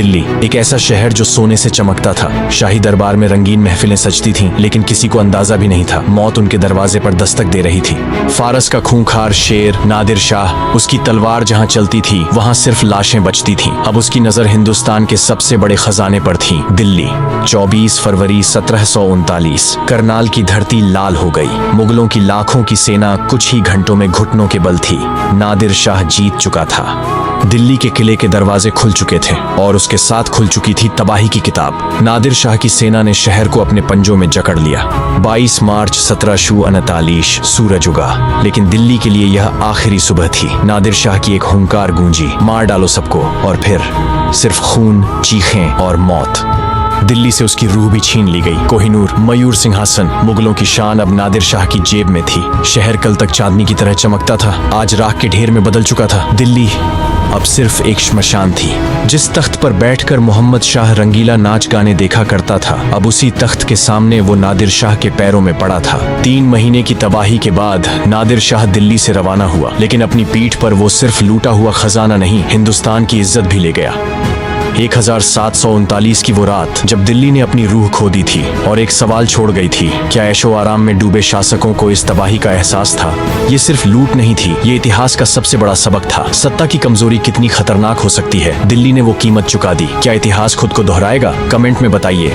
दिल्ली एक ऐसा शहर जो सोने से चमकता था। शाही दरबार में रंगीन महफिलें सजती थीं, लेकिन किसी को अंदाजा भी नहीं था मौत उनके दरवाजे पर दस्तक दे रही थी। फारस का खूंखार शेर नादिर शाह, उसकी तलवार जहां चलती थी वहां सिर्फ लाशें बचती थीं। अब उसकी नजर हिंदुस्तान के सबसे बड़े खजाने पर थी, दिल्ली। 24 फरवरी 1739 करनाल की धरती लाल हो गई। मुगलों की लाखों की सेना कुछ ही घंटों में घुटनों के बल थी। नादिर शाह जीत चुका था। दिल्ली के किले के दरवाजे खुल चुके थे और उसके साथ खुल चुकी थी तबाही की किताब। नादिर शाह की सेना ने शहर को अपने पंजों में जकड़ लिया। 22 मार्च 1739 सूरज उगा, लेकिन दिल्ली के लिए यह आखिरी सुबह थी। नादिर शाह की एक हुंकार गूंजी, मार डालो सबको, और फिर सिर्फ खून, चीखें और मौत। दिल्ली से उसकी रूह भी छीन ली गई। कोहिनूर, मयूर सिंहासन, मुगलों की शान अब नादिर शाह की जेब में थी। शहर कल तक चांदनी की तरह चमकता था, आज राख के ढेर में बदल चुका था। दिल्ली अब सिर्फ एक श्मशान थी। जिस तख्त पर बैठकर मोहम्मद शाह रंगीला नाच गाने देखा करता था, अब उसी तख्त के सामने वो नादिर शाह के पैरों में पड़ा था। 3 महीने की तबाही के बाद नादिर शाह दिल्ली से रवाना हुआ, लेकिन अपनी पीठ पर वो सिर्फ लूटा हुआ खजाना नहीं, हिंदुस्तान की इज्जत भी ले गया। 1739 की वो रात जब दिल्ली ने अपनी रूह खो दी थी और एक सवाल छोड़ गई थी, क्या ऐशो आराम में डूबे शासकों को इस तबाही का एहसास था? ये सिर्फ लूट नहीं थी, ये इतिहास का सबसे बड़ा सबक था। सत्ता की कमजोरी कितनी खतरनाक हो सकती है। दिल्ली ने वो कीमत चुका दी। क्या इतिहास खुद को दोहराएगा? कमेंट में बताइए।